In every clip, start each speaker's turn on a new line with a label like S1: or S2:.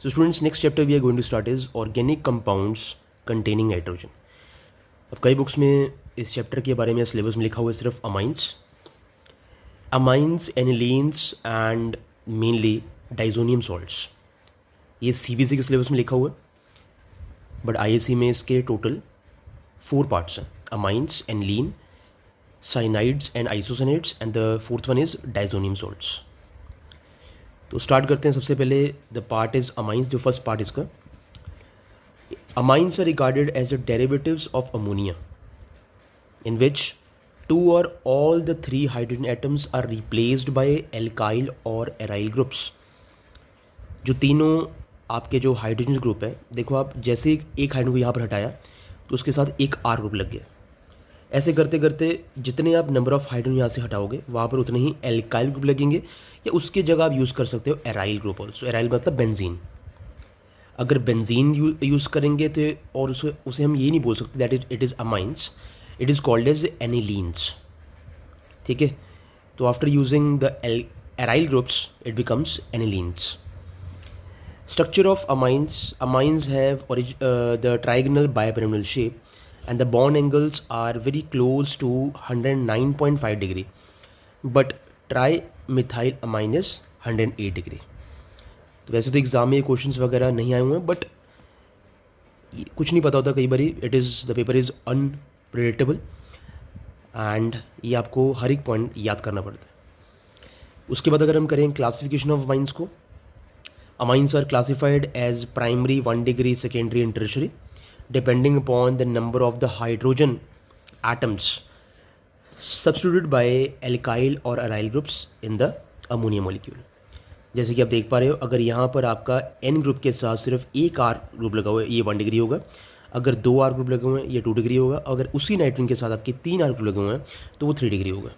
S1: So students, next chapter we are going to start is organic compounds containing nitrogen. अब कई books में इस chapter के बारे में सिलेबस में लिखा हुआ है सिर्फ amines anilines and mainly diazonium salts, ये सीबीएसई के सिलेबस में लिखा हुआ है, बट आईएससी में इसके टोटल 4 पार्ट्स हैं: amines, aniline, cyanides and isocyanides, and the fourth one is diazonium salts. तो स्टार्ट करते हैं. सबसे पहले द पार्ट इज अमाइंस. जो फर्स्ट पार्ट इसका, amines are regarded as the derivatives of ammonia in which 2 or all the 3 hydrogen atoms are replaced by alkyl or aryl groups. जो तीनों आपके जो हाइड्रोजन ग्रुप है, देखो आप जैसे एक हाइड्रोजन को यहाँ पर हटाया तो उसके साथ एक आर ग्रुप लग गया. ऐसे करते करते जितने आप नंबर ऑफ हाइड्रोजन यहाँ से हटाओगे वहाँ पर उतने ही एल्काइल ग्रुप लगेंगे, या उसकी जगह आप यूज़ कर सकते हो एराइल ग्रुप ऑल्सो. एराइल मतलब बेंजीन. अगर बेंजीन यूज़ करेंगे तो और उसे हम ये नहीं बोल सकते that it is amines, it is called as anilines. ठीक है. तो after using the aryl groups it becomes anilines. Structure of amines have the trigonal bipyramidal shape and the bond angles are very close to 109.5 degree, but trimethyl amine is 108 degree. तो वैसे तो exam में questions वगैरह नहीं आए हुए हैं, but कुछ नहीं पता होता कई बार. It is the paper is unpredictable and ये आपको हर एक पॉइंट याद करना पड़ता है. उसके बाद अगर हम करें क्लासिफिकेशन ऑफ अमाइंस को, amines are classified as primary, 1 degree, secondary and tertiary depending upon the number of the hydrogen atoms substituted by alkyl or aryl groups in the ammonia molecule. जैसे कि आप देख पा रहे हो, अगर यहाँ पर आपका N ग्रुप के साथ सिर्फ एक R ग्रुप लगा हुआ है, ये 1 degree होगा. अगर 2 R ग्रुप लगे हुए हैं, ये 2 degree होगा. अगर उसी नाइट्रोजन के साथ आपके 3 R ग्रुप लगे हुए हैं तो वो 3 degree होगा.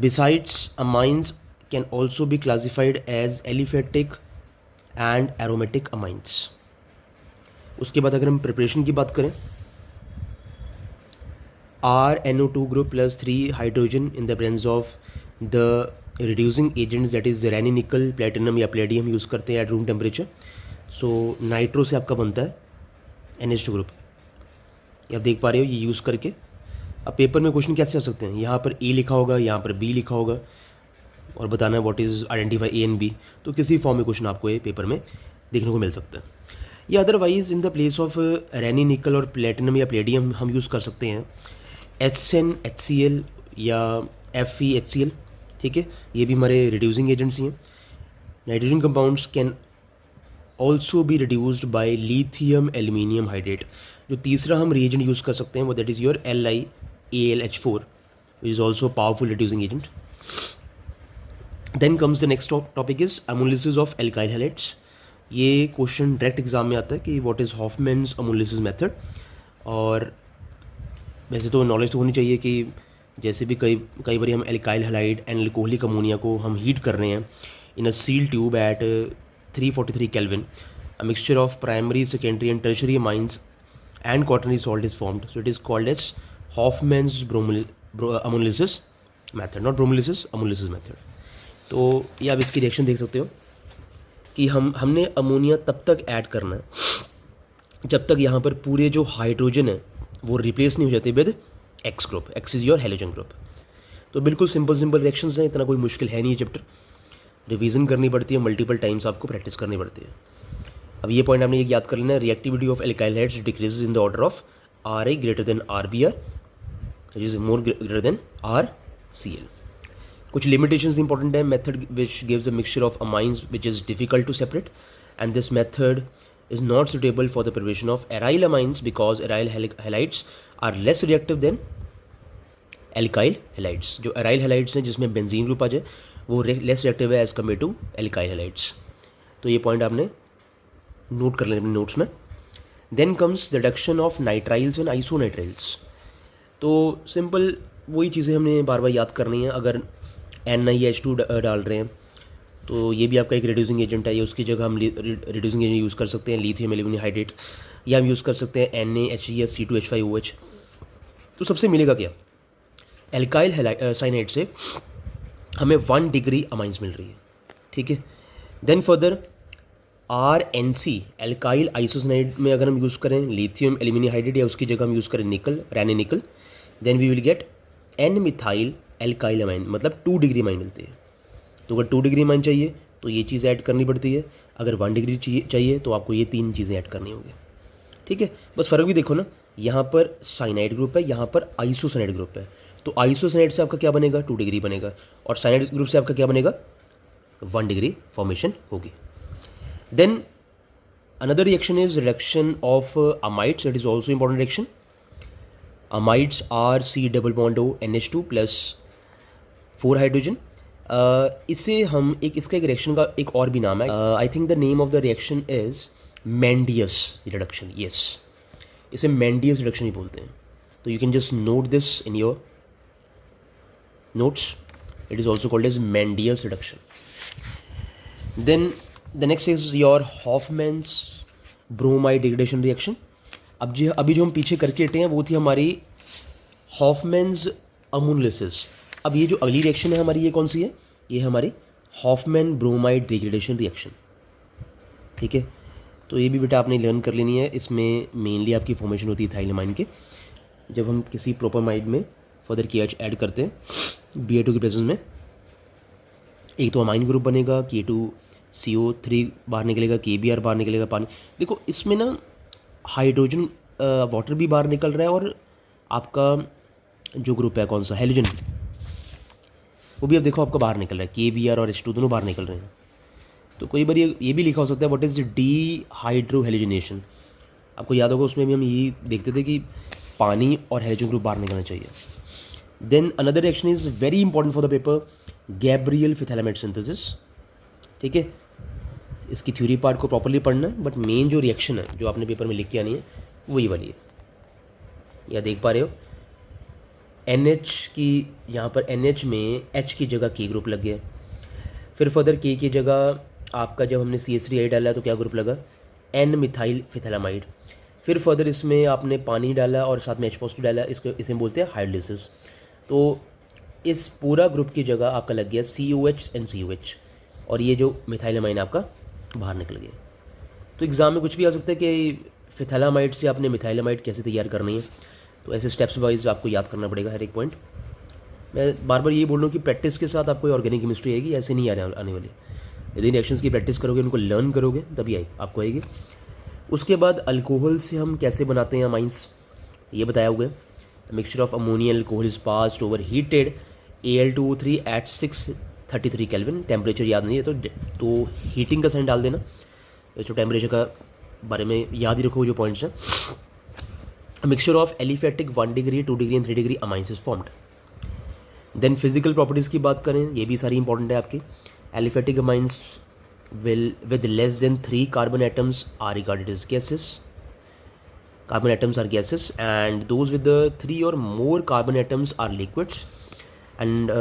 S1: Besides, amines can also be classified as aliphatic and aromatic amines. उसके बाद अगर हम प्रिपरेशन की बात करें, RNO2 group plus 3 hydrogen in the presence of the reducing agents that is Raney nickel, platinum या प्लेडियम यूज़ करते हैं at room temperature. So nitro से आपका बनता है NH2 ग्रुप. ये आप देख पा रहे हो, ये यूज़ करके अब पेपर में क्वेश्चन कैसे आ सकते हैं. यहाँ पर A लिखा होगा, यहाँ पर B लिखा होगा और बताना है what is identify A and B. तो किसी फॉर्म में क्वेश्चन आपको ये पेपर में देखने को मिल सकता है. या otherwise in the place of Raney nickel और प्लेटिनम या प्लेडियम हम यूज़ कर सकते हैं HNHCl या FeHCl. ठीक है, ये भी हमारे रिड्यूसिंग एजेंट्स ही हैं. Nitrogen compounds can also be reduced by lithium aluminium hydrate. जो तीसरा हम रिएजेंट यूज़ कर सकते हैं वो that is your LiAlH4 which is also powerful reducing agent. Then comes the next topic is ammonolysis of alkyl halides. ये question direct exam में आता है कि what is Hofmann's ammonolysis method. और वैसे तो नॉलेज तो होनी चाहिए कि जैसे भी कई बार हम alkyl halide and alcoholic ammonia को हम हीट कर रहे हैं in a seal tube at 343 Kelvin, a mixture of primary, secondary and tertiary amines and quaternary salt is formed. So it is called as Hofmann's ammonolysis method, not bromolysis, ammonolysis method. तो ये आप इसकी reaction देख सकते हो कि हमने ammonia तब तक ऐड करना है जब तक यहाँ पर पूरे जो हाइड्रोजन है वो रिप्लेस नहीं हो जाते with X group. X is your halogen group. तो बिल्कुल सिंपल रिएक्शंस हैं, इतना कोई मुश्किल है नहीं. चैप्टर रिवीजन करनी पड़ती है, मल्टीपल टाइम्स आपको प्रैक्टिस करनी पड़ती है. अब ये पॉइंट आपने ये याद कर लेना है, reactivity of alkyl halides decreases in the order of Ra greater than RBr which is more greater than RCl. कुछ लिमिटेशंस इंपॉर्टेंट है. Method which gives a mixture of amines which is difficult to separate, and this method is not suitable for the preparation of aryl amines because aryl halides are less reactive than alkyl halides. जो aryl halides हैं जिसमें benzene group आ जाए वो less reactive है as compare to alkyl halides. तो ये point आपने नोट कर लेना अपने नोट्स में. Then comes reduction of nitriles and isonitriles. तो सिंपल वही चीज़ें हमने बार बार याद करनी है. अगर NiH2 डाल रहे हैं तो ये भी आपका एक रिड्यूसिंग एजेंट है, या उसकी जगह हम रिड्यूसिंग एजेंट यूज़ कर सकते हैं लिथियम एल्यूमिनियम हाइड्रेट, या हम यूज़ कर सकते हैं NaHe या C2H5OH. तो सबसे मिलेगा क्या, एल्काइल साइनाइड से हमें 1 degree अमाइंस मिल रही है. ठीक है. Then further RNC alkyl isocyanide में अगर हम यूज़ करें लिथियम एल्यूमिनियम हाइड्रेट या उसकी जगह हम यूज़ करें nickel Raney nickel, then we will get N methyl alkyl amine, मतलब 2 डिग्री अमाइन मिलती है। तो अगर 2 डिग्री अमाइन चाहिए तो ये चीज़ ऐड करनी पड़ती है, अगर 1 डिग्री चाहिए तो आपको ये 3 चीज़ें ऐड करनी होंगी। ठीक है, बस फ़र्क भी देखो ना, यहाँ पर साइनाइड ग्रुप है, यहाँ पर आइसोसाइनाइड ग्रुप है। तो आइसोसाइनाइड से आपका क्या बनेगा, 2 डिग्री बनेगा, और साइनाइड ग्रुप से आपका क्या बनेगा, 1 डिग्री फॉर्मेशन होगी। Then another reaction is reduction of amides, it is also important reaction. Amides are C double bond O NH2 plus 4 hydrogen. इसे हम इसका एक रिएक्शन का एक और भी नाम है, I think the name of the reaction is Mendius reduction. Yes, इसे मेंडियस रिडक्शन ही बोलते हैं। तो you can just note this in your notes, it is also called as Mendius reduction. Then the next is your Hofmann's bromide degradation reaction. अभी जो हम पीछे करके हटे हैं वो थी हमारी हॉफमैन्स अमोनोलिसिस। अब ये जो अगली रिएक्शन है हमारी, ये कौन सी है, ये हमारी हॉफमैन ब्रोमाइड डिग्रेडेशन रिएक्शन। ठीक है, तो ये भी बेटा आपने लर्न कर लेनी है। इसमें मेनली आपकी फॉर्मेशन होती है थाइलमाइन के, जब हम किसी प्रोपामाइड में फर्दर KH ऐड करते हैं Ba2 की प्रेजेंस में, एक तो अमाइन ग्रुप बनेगा, K2CO3 बाहर निकलेगा, KBr बाहर निकलेगा पानी। देखो इसमें ना हाइड्रोजन वाटर भी बाहर निकल रहा है, और आपका जो ग्रुप है कौन सा हेलोजन, वो भी अब देखो आपका बाहर निकल रहा है, KBr और H2 दोनों बाहर निकल रहे हैं। तो कई बार ये भी लिखा हो सकता है व्हाट इज़ डी हाइड्रोहेलोजिनेशन। आपको याद होगा उसमें भी हम यही देखते थे कि पानी और हेलोजन ग्रुप बाहर निकलना चाहिए। Then another reaction is very important for the paper, Gabriel phthalimide synthesis. ठीक है, इसकी थ्योरी पार्ट को प्रॉपर्ली पढ़ना है, बट मेन जो रिएक्शन है जो आपने पेपर में लिख के आनी है वही वाली है। या देख पा रहे हो NH की, यहाँ पर NH में H की जगह K ग्रुप लग गया, फिर फर्दर K की जगह आपका जब हमने CH3 डाला तो क्या ग्रुप लगा, N मिथाइल फिथैलामाइड। फिर फर्दर इसमें आपने पानी डाला और साथ में H+ डाला, इसको इसे बोलते हैं हाइड्रोलिसिस। तो इस पूरा ग्रुप की जगह आपका लग गया COH एंड COH, और ये जो मिथाइलामाइन आपका बाहर निकल गया। तो एग्ज़ाम में कुछ भी आ सकता है कि फिथैलामाइड से आपने मिथाइलामाइड कैसे तैयार करनी है, तो ऐसे स्टेप्स वाइज आपको याद करना पड़ेगा हर एक पॉइंट। मैं बार बार ये बोल रहा हूँ कि प्रैक्टिस के साथ आपको ऑर्गेनिक केमिस्ट्री आएगी, ऐसे नहीं आने वाली। यदि रिएक्शंस की प्रैक्टिस करोगे, उनको लर्न करोगे, तभी आपको आएगी। उसके बाद अल्कोहल से हम कैसे बनाते हैं अमाइंस, ये बताया हुआ है। Mixture of ammonia alcohol is passed over heated Al2O3 at 633 kelvin. Temperature याद नहीं है तो हीटिंग का साइन डाल देना, तो टेम्परेचर का बारे में याद ही रखो जो पॉइंट्स हैं। Mixture of aliphatic 1 degree 2 degree and 3 degree amines is formed. Then physical properties की बात करें, ये भी सारी इंपॉर्टेंट है आपकी। Aliphatic amines with less than 3 carbon atoms are regarded as gases. Carbon atoms are gases, and those with the 3 or more carbon atoms are liquids, and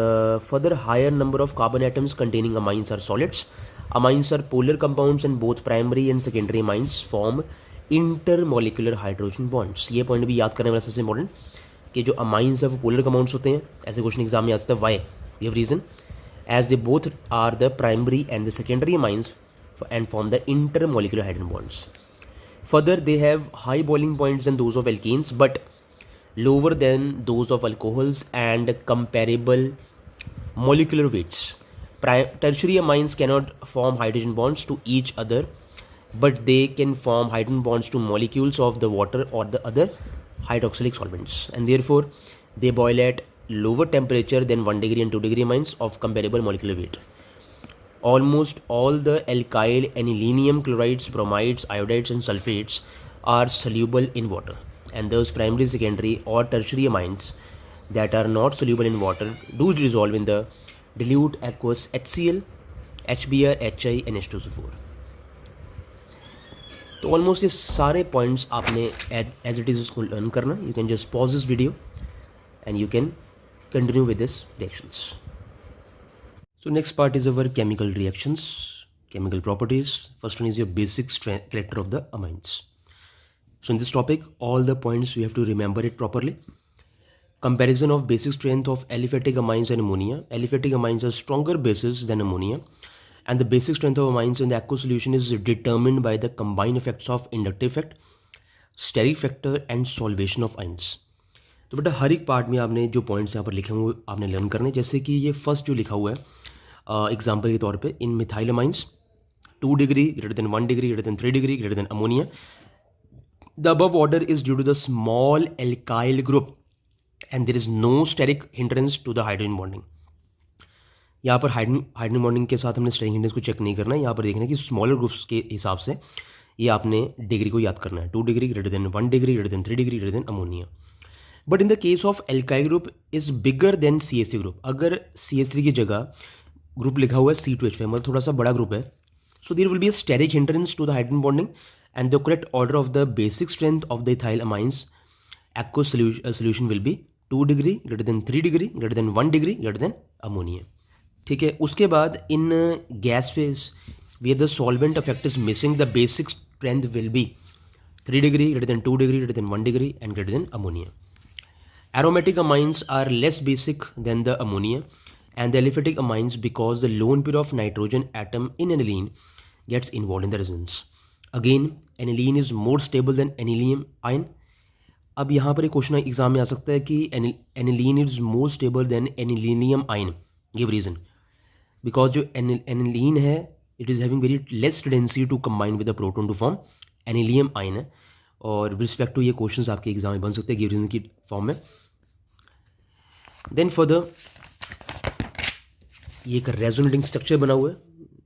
S1: further higher number of carbon atoms containing amines are solids. Amines are polar compounds, and both primary and secondary amines form intermolecular hydrogen bonds. ये point भी याद करने वाला सबसे important कि जो amines है वो पोलर कंपाउंड्स होते हैं। ऐसे क्वेश्चन एग्जाम में आ सकता है, why, we have reason, as they both are the primary and the secondary amines and form the intermolecular hydrogen bonds. Further, they have high boiling points than those of alkenes, but lower than those of alcohols and comparable molecular weights. Tertiary amines cannot form hydrogen bonds to each other, but they can form hydrogen bonds to molecules of the water or the other hydroxylic solvents, and therefore they boil at lower temperature than 1 degree and 2 degree amines of comparable molecular weight. Almost all the alkyl anilinium chlorides, bromides, iodides and sulfates are soluble in water, and those primary, secondary or tertiary amines that are not soluble in water do dissolve in the dilute aqueous HCl, HBr, HI and H2SO4. तो almost ये सारे points आपने as it is उसको learn करना। You can just pause this video and you can continue with this reactions. So next part is our chemical reactions, chemical properties. First one is your basic character of the amines. So in this topic, all the points you have to remember it properly. Comparison of basic strength of aliphatic amines and ammonia. Aliphatic amines are stronger bases than ammonia, and the basic strength of amines in the aqueous solution is determined by the combined effects of inductive effect, steric factor and solvation of ions. तो बेटा हर एक part में आपने जो points यहाँ पर लिखे हुए आपने लर्न करने, जैसे कि ये फर्स्ट जो लिखा हुआ है एग्जाम्पल के तौर पे in methyl amines 2 degree greater than 1 degree greater than 3 degree greater than ammonia, the above order is due to the small alkyl group and there is no steric hindrance to the hydrogen bonding. यहाँ पर hydrogen bonding के साथ हमने steric hindrance को check नहीं करना है, यहाँ पर देखना है कि स्मॉलर ग्रुप्स के हिसाब से ये आपने डिग्री को याद करना है. 2 degree greater than 1 degree greater than 3 degree greater than ammonia. But in the case of alkyl group is bigger than CH3 group. अगर CH3 की जगह ग्रुप लिखा हुआ है C2H5 मतलब थोड़ा सा बड़ा ग्रुप है, so there will be a steric hindrance to the hydrogen bonding and the correct order of the basic strength of the ethyl amines aqueous solution will be 2 degree greater than 3 degree greater than 1 degree greater than ammonia. ठीक है. उसके बाद in gas phase where the solvent effect is missing, the basic strength will be 3 degree greater than 2 degree greater than 1 degree and greater than ammonia. Aromatic amines are less basic than the ammonia and the aliphatic amines because the lone pair of nitrogen atom in aniline gets involved in the resonance. Again, aniline is more stable than anilium ion. अब यहाँ पर एक question exam में आ सकता है कि aniline is more stable than anilinium ion. Give reason. Because जो aniline है it is having very less tendency to combine with the proton to form anilium ion है, और with respect to ये क्वेश्चंस आपके एग्जाम में बन सकते हैं गिव रीजन की फॉर्म में. देन फर्दर ये एक रेजोनेटिंग स्ट्रक्चर बना हुआ है,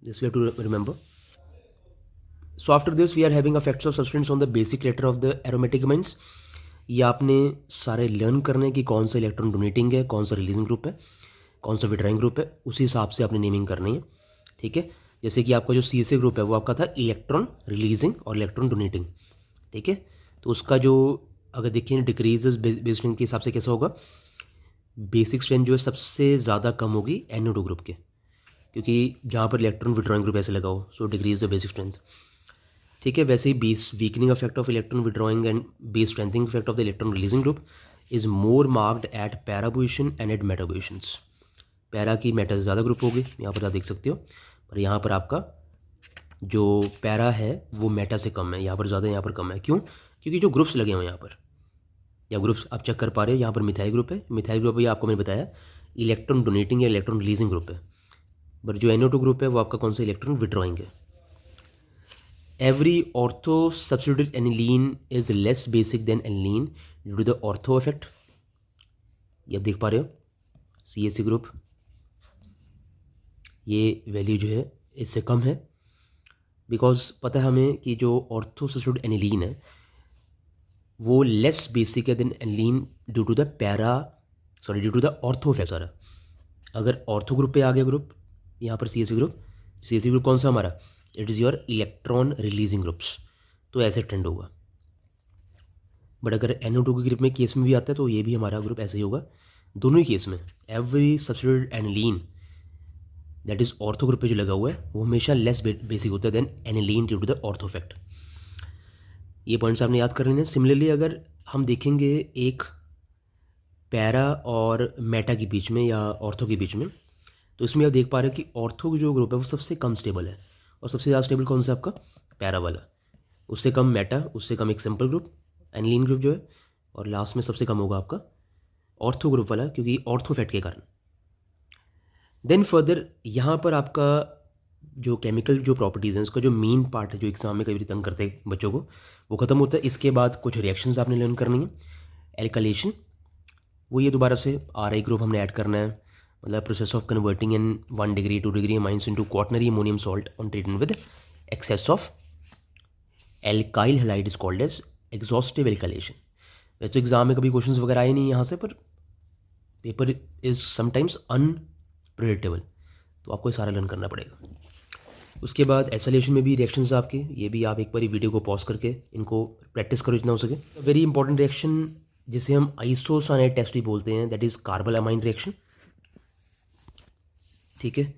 S1: this we have to remember. So after this we are having effects of substance on the basic character of the aromatic amines. ये आपने सारे लर्न करने की कौन सा इलेक्ट्रॉन डोनेटिंग है, कौन सा रिलीजिंग ग्रुप है, कौन सा विड्रॉइंग ग्रुप है, उसी हिसाब से आपने नेमिंग करनी है. ठीक है. जैसे कि आपका जो CH3 ग्रुप है वो आपका था इलेक्ट्रॉन रिलीजिंग और इलेक्ट्रॉन डोनेटिंग. ठीक है. तो उसका जो अगर देखें डिक्रीजेस बेसिक स्ट्रेंथ के हिसाब से कैसा होगा, बेसिक स्ट्रेंथ जो है सबसे ज़्यादा कम होगी NO2 ग्रुप के, क्योंकि जहाँ पर इलेक्ट्रॉन विड्रॉइंग ग्रुप ऐसे लगा हो, so decrease the basic strength. ठीक है. वैसे ही base weakening effect of electron withdrawing and base strengthening effect of the electron releasing group is more marked at para position and at meta positions. Para की meta से ज़्यादा group होगी, यहाँ पर आप देख सकते हो, और यहाँ पर आपका जो पैरा है वो मेटा से कम है, यहाँ पर ज़्यादा है, यहाँ पर कम है. क्यों? क्योंकि जो ग्रुप्स लगे हुए हैं यहाँ पर, या ग्रुप्स आप चेक कर पा रहे हो, यहाँ पर मिथाइल ग्रुप है. मिथाइल ग्रुप ये आपको मैंने बताया इलेक्ट्रॉन डोनेटिंग या इलेक्ट्रॉन रिलीजिंग ग्रुप है, बट जो NO2 ग्रुप है वो आपका कौन सा इलेक्ट्रॉन विड्रॉइंग है. Every ortho substituted aniline is less basic than aniline due to the ortho effect. ये आप देख पा रहे हो CH3 ग्रुप, ये वैल्यू जो है इससे कम है, बिकॉज पता है हमें कि जो ऑर्थो सब्स्टिट्यूटेड एनिलीन है वो लेस बेसिक है than aniline due to the ortho effect. अगर ऑर्थो ग्रुप पे आ गया ग्रुप यहाँ पर CH3 ग्रुप कौन सा हमारा, it is your electron releasing groups, तो ऐसे ट्रेंड होगा. बट अगर NO2 के ग्रुप में केस में भी आता है तो ये भी हमारा ग्रुप ऐसे ही होगा. दोनों ही केस में every substituted aniline that is ortho group पे जो लगा हुआ है वो हमेशा लेस बेसिक होता है than aniline due to the ortho effect. ये पॉइंट्स आपने याद करने हैं. सिमिलरली अगर हम देखेंगे एक पैरा और मेटा के बीच में या ऑर्थो के बीच में, तो इसमें आप देख पा रहे हैं कि ऑर्थो जो ग्रुप है वो सबसे कम स्टेबल है, और सबसे ज़्यादा स्टेबल कौन सा आपका पैरा वाला, उससे कम मेटा, उससे कम एक सिंपल ग्रुप एनिलीन ग्रुप जो है, और लास्ट में सबसे कम होगा आपका ऑर्थो ग्रुप वाला, क्योंकि ऑर्थो इफेक्ट के कारण. देन फर्दर यहाँ पर आपका जो केमिकल जो प्रॉपर्टीज़ हैं उसका जो मेन पार्ट है जो एग्जाम में कई बार तंग करते हैं बच्चों को, वो ख़त्म होता है. इसके बाद कुछ रिएक्शंस आपने लर्न करनी है. एल्काइलेशन, वो ये दोबारा से RI ग्रुप हमने ऐड करना है, मतलब process of converting in 1 degree 2 degree amines into quaternary ammonium salt on treatment with excess of alkyl halide is called as exhaustive alkylation. वैसे तो एग्जाम में कभी क्वेश्चंस वगैरह आए नहीं यहाँ से, पर पेपर इज समटाइम्स अनप्रेडिक्टेबल, तो आपको ये सारा लर्न करना पड़ेगा. उसके बाद एसोलेशन में भी रिएक्शंस आपके, ये भी आप एक बार वीडियो को पॉज करके इनको प्रैक्टिस करो जितना हो सके. वेरी इंपॉर्टेंट रिएक्शन जिसे हम आइसोसाइनेट टेस्ट भी बोलते हैं, that is carpal amine reaction. ठीक है,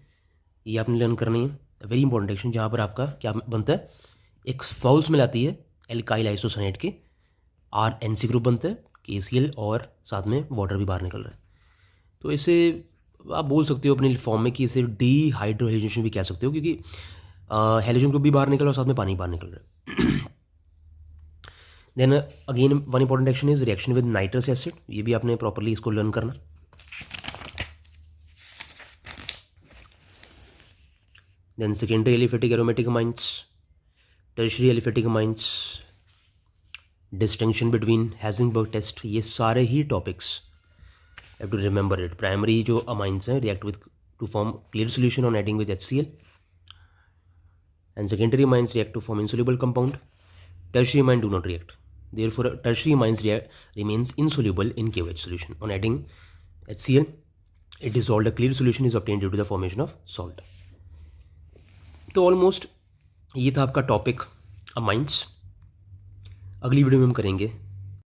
S1: ये आपने लर्न करनी है. वेरी इंपॉर्टेंट रिएक्शन जहाँ पर आपका क्या बनता है, एक फाउल स्मेल आती है एल्काइल आइसोसाइनेट के, RNC ग्रुप बनता है KCl, और साथ में वाटर भी बाहर निकल रहा है. तो इसे आप बोल सकते हो अपने फॉर्म में कि इसे डीहाइड्रोहाइड्रेशन भी कह सकते हो, क्योंकि हेलोजन ग्रुप भी बाहर निकल रहा है और साथ में पानी बाहर निकल रहा है। Then again one important action is reaction with nitrous acid, ये भी आपने प्रॉपरली इसको लर्न करना। Then secondary aliphatic aromatic amines, tertiary aliphatic amines, distinction between Hinsberg test, ये सारे ही topics have to remember it. Primary जो अमाइंस हैं react with to form clear solution on adding with HCl, and secondary amines react to form insoluble compound. Tertiary amine do not react. Therefore, tertiary amines remains insoluble in KOH solution. On adding HCl, it dissolved a clear solution is obtained due to the formation of salt. तो almost ये था आपका topic amines. अगली video में हम करेंगे